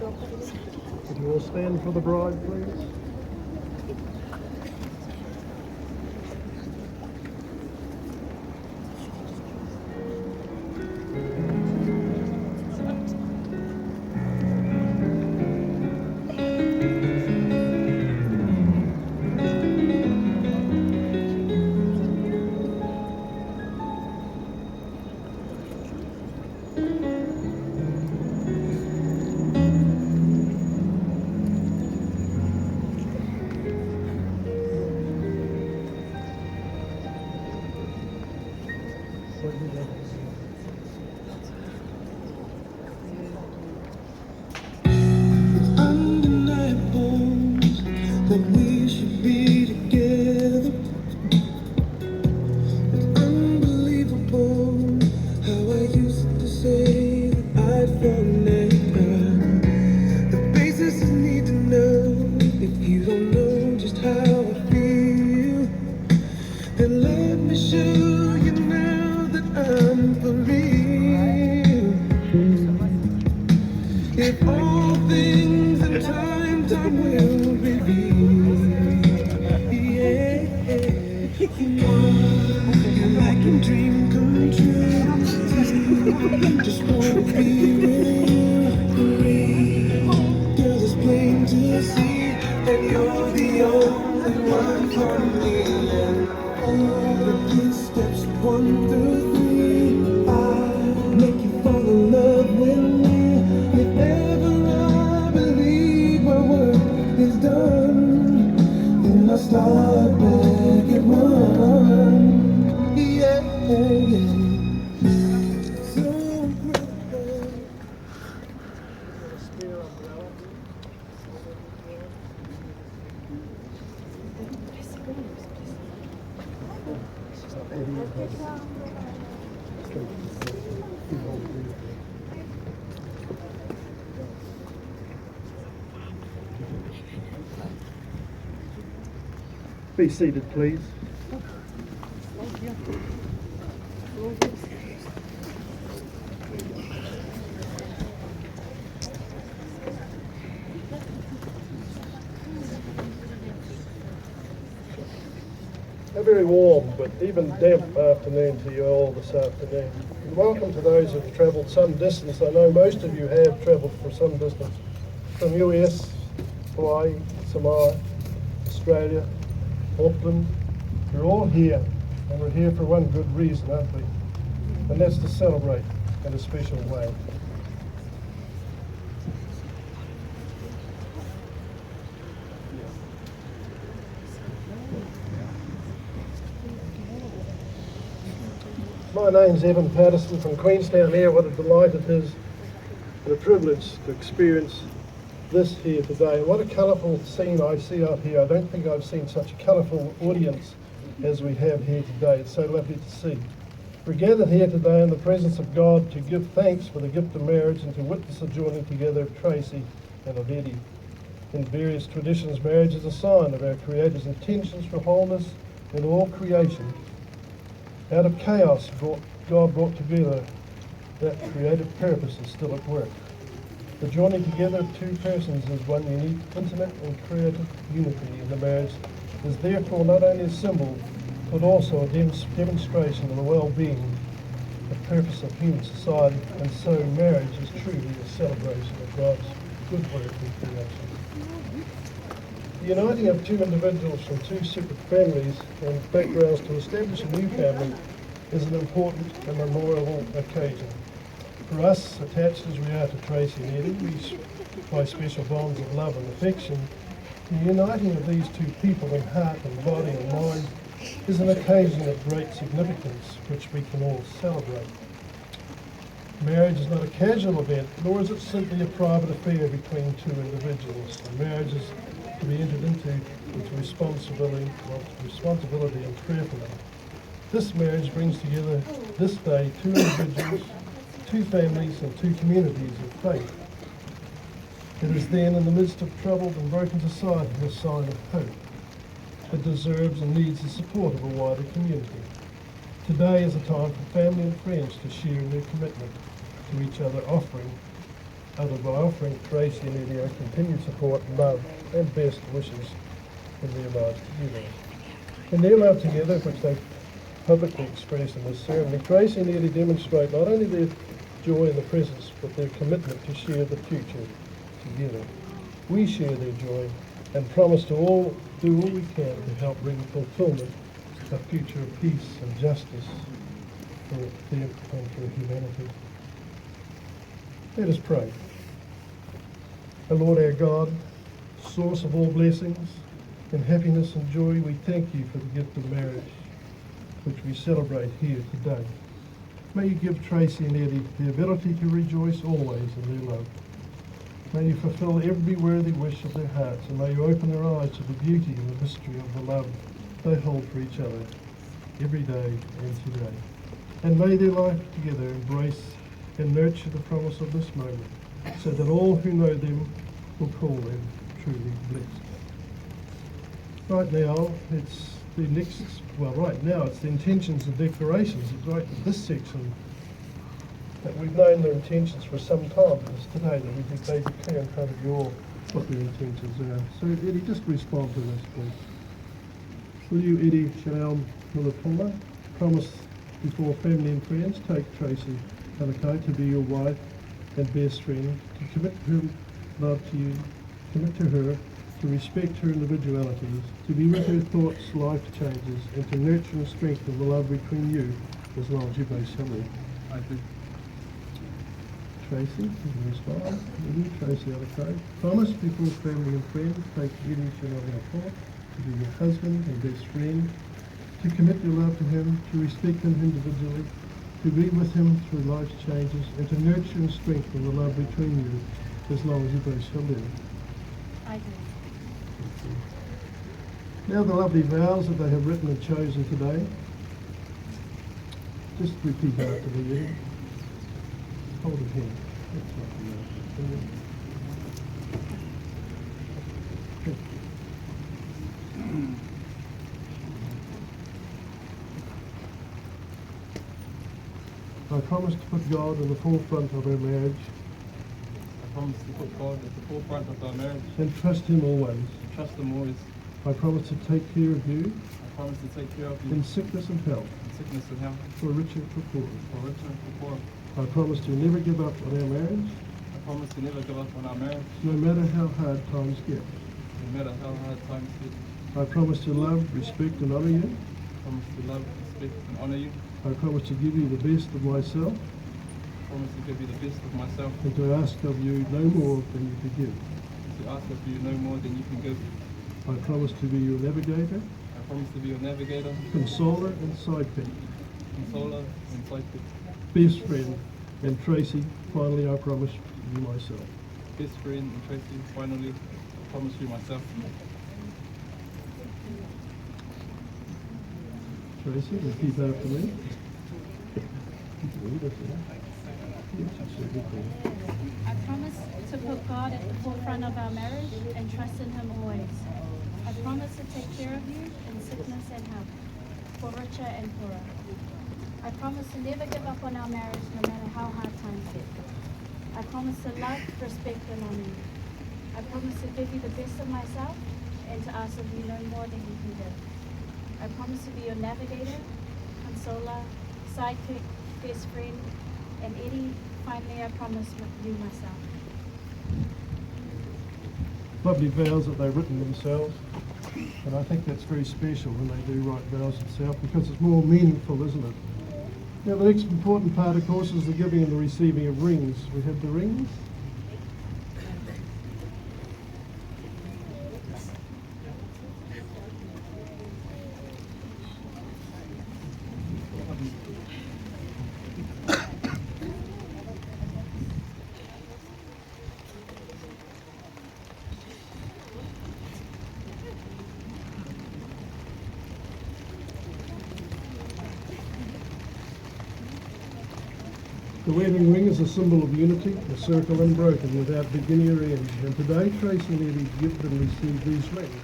Would you all stand for the bride, please? Undeniable that we should be together. It's unbelievable how I used to say that I'd fall never. The basis is need to know if you don't know just how I feel. Then let me show you now that I'm for real. If all things in time will reveal. Yeah, you're like a dream come true. Just wanna be real. Girl, it's plain to see that you're the only one for me. And the good steps 1 through 3, I'll make you fall in love with me. If ever I believe my work is done, then I start back at one. Yeah, yeah. So grateful. Be seated, please. A very warm but even damp afternoon to you all this afternoon. And welcome to those who have travelled some distance. I know most of you have travelled for some distance from US, Hawaii, Samoa, Australia, Auckland. We're all here, and we're here for one good reason, aren't we? And that's to celebrate in a special way. My name's Evan Patterson from Queenstown here. What a delight it is and a privilege to experience this here today. What a colourful scene I see out here. I don't think I've seen such a colourful audience as we have here today. It's so lovely to see. We're gathered here today in the presence of God to give thanks for the gift of marriage and to witness the joining together of Tracy and of Eddie. In various traditions, marriage is a sign of our Creator's intentions for wholeness in all creation. Out of chaos, God brought together that creative purpose is still at work. The joining together of two persons is one unique, intimate and creative unity, and the marriage is therefore not only a symbol, but also a demonstration of the well-being, the purpose of human society, and so marriage is truly a celebration of God's good work in creation. The uniting of two individuals from two separate families and backgrounds to establish a new family is an important and memorable occasion. For us, attached as we are to Tracy and Eddie, we by special bonds of love and affection, the uniting of these two people in heart and body and mind is an occasion of great significance which we can all celebrate. Marriage is not a casual event, nor is it simply a private affair between two individuals. Marriage is to be entered into with responsibility and prayerfully. This marriage brings together this day two individuals, two families and two communities of faith. It is then in the midst of troubled and broken society a sign of hope. It deserves and needs the support of a wider community. Today is a time for family and friends to share in their commitment to each other, offering others while offering Tracy and Eddie our continued support, love, and best wishes in their lives together. In their love together, which they publicly expressed in this ceremony, Tracy and Eddie demonstrate not only their joy in the present, but their commitment to share the future together. We share their joy and promise to all do all we can to help bring fulfillment, a future of peace and justice for them and for humanity. Let us pray. O Lord our God, source of all blessings and happiness and joy, we thank you for the gift of marriage, which we celebrate here today. May you give Tracy and Eddie the ability to rejoice always in their love. May you fulfill every worthy wish of their hearts, and may you open their eyes to the beauty and the mystery of the love they hold for each other every day and today. And may their life together embrace and nurture the promise of this moment, so that all who know them will call them truly blessed. Right now, it's the intentions and declarations. It's right in this section that we've known their intentions for some time, but it's today that we think they declare in front of you all what their intentions are. So Eddie, just respond to this, please. Will you, Eddie Chanel Mulapula, promise before family and friends, take Tracy Alakai to be your wife and best friend, to commit her love to you, commit to her, to respect her individualities, to be with her thoughts, life changes, and to nurture and strengthen the love between you as long as you both shall live? I do. Tracy, you respond. Eddie, Tracy Alakai. Promise before family and friends, take Eddie Chanel Mulapula to be your husband and best friend, to commit your love to him, to respect him individually, to be with him through life's changes, and to nurture and strengthen the love between you as long as you both shall live. I do. Now the lovely vows that they have written and chosen today. Just repeat after me. Hold it here. That's not I promise to put God in the forefront of our marriage I promise to put God at the forefront of our marriage and trust Him always. and trust Him always. I promise to take care of you I promise to take care of you in sickness and health, in sickness and health, for richer and for poor. for richer and for poor. I promise to never give up on our marriage, I promise to never give up on our marriage, no matter how hard times get. no matter how hard times get. I promise to love, respect and honour you. I promise to love, respect and honour you. I promise to give you the best of myself I promise to give you the best of myself and to ask of you no more than you could give. and to ask of you no more than you can give. I promise to be your navigator, I promise to be your navigator, consoler and sidekick, consoler and sidekick, best friend, and Tracy, finally I promise you myself. best friend, and Tracy, finally, I promise you myself. Tracy, repeat after me. I promise to put God at the forefront of our marriage and trust in Him always. I promise to take care of you in sickness and health, for richer and poorer. I promise to never give up on our marriage no matter how hard times get. I promise to love, respect and honor you. I promise to give you the best of myself and to ask of you no more than you can give. I promise to be your navigator, consoler, sidekick, best friend, and Eddie, finally I promise you myself. Lovely vows that they've written themselves, and I think that's very special when they do write vows themselves because it's more meaningful, isn't it? Now the next important part, of course, is the giving and the receiving of rings. We have the rings. The wedding ring is a symbol of unity, a circle unbroken without beginning or end. And today, Tracy and Eddie give and receive these rings.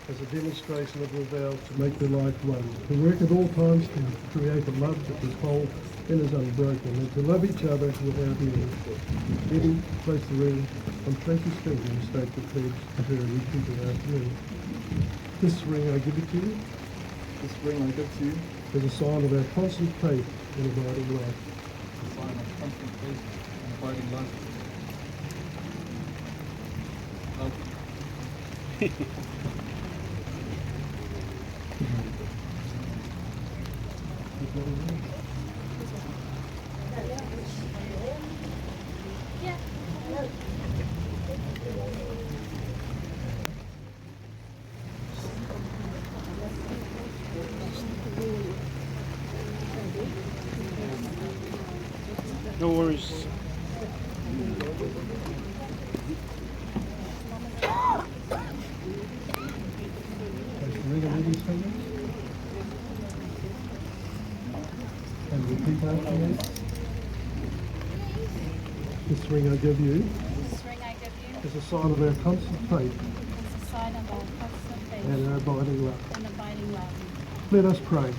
as a demonstration of their vow to make their life one, to work at all times to create a love that is whole and is unbroken, and to love each other without end. Eddie, place the ring on Tracy's finger and state the pledge to her repeating after me. This ring I give it to you This ring I give to you, as a sign of our constant faith and abiding love. a sign of constant faith and abiding love. No worries. Place the ring on Eddie's finger and repeat after me. This ring I give you This ring I give you as a sign of our constant faith is a sign of our constant faith and our abiding love. and abiding love. Let us pray.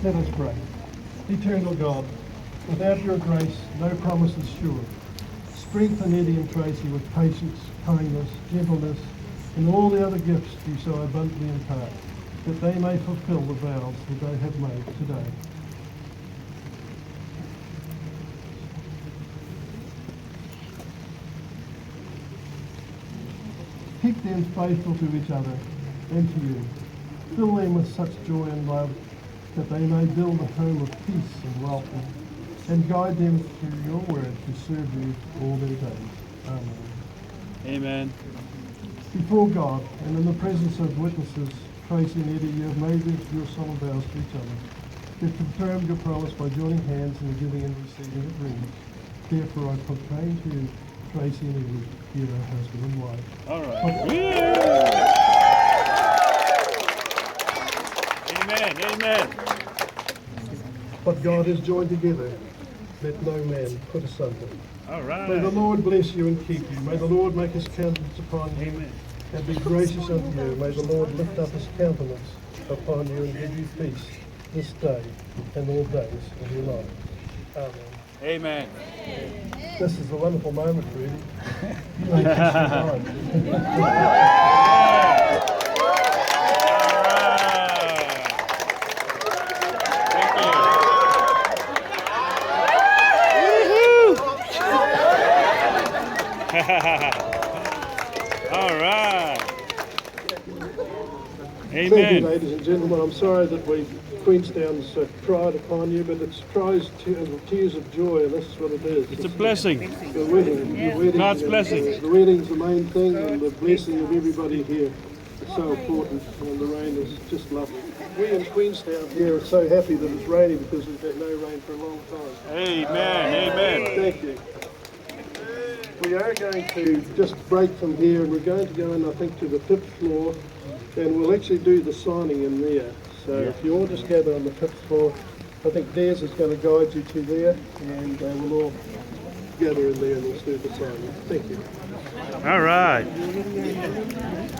Let us pray. Eternal God, without your grace, no promise is sure. Strengthen Eddie and Tracy with patience, kindness, gentleness, and all the other gifts you so abundantly impart, that they may fulfill the vows that they have made today. Keep them faithful to each other and to you. Fill them with such joy and love that they may build a home of peace and welcome, and guide them through your word to serve you all their days. Amen. Amen. Before God and in the presence of witnesses, Tracy and Eddie, you have made your solemn vows to each other. You've confirmed your promise by joining hands in the giving and receiving of rings. Therefore I proclaim to you, Tracy and Eddie, you are husband and wife. All right. Amen. Amen. What God has joined together, let no man put asunder. All May the right. Lord bless you and keep you. May the Lord make his countenance upon you Amen. and be gracious unto you. May the Lord lift up his countenance upon you and give you peace this day and all days of your life. Amen. Amen. This is a wonderful moment, really. You may kiss your bride. Thank you. All right. Thank you, Amen. ladies and gentlemen. I'm sorry that Queenstown's tried upon you, but it's tears of joy, and this is what it is. It's a blessing. The wedding, God's blessing. The wedding's the main thing, and the blessing of everybody here is so important, and the rain is just lovely. We in Queenstown here are so happy that it's raining because we've had no rain for a long time. Amen. Amen. Thank you. We are going to just break from here, and we're going to go in, I think, to the 5th floor, and we'll actually do the signing in there. So if you all just gather on the 5th floor, I think Des is going to guide you to there, and we'll all gather in there and we'll do the signing. Thank you. All right.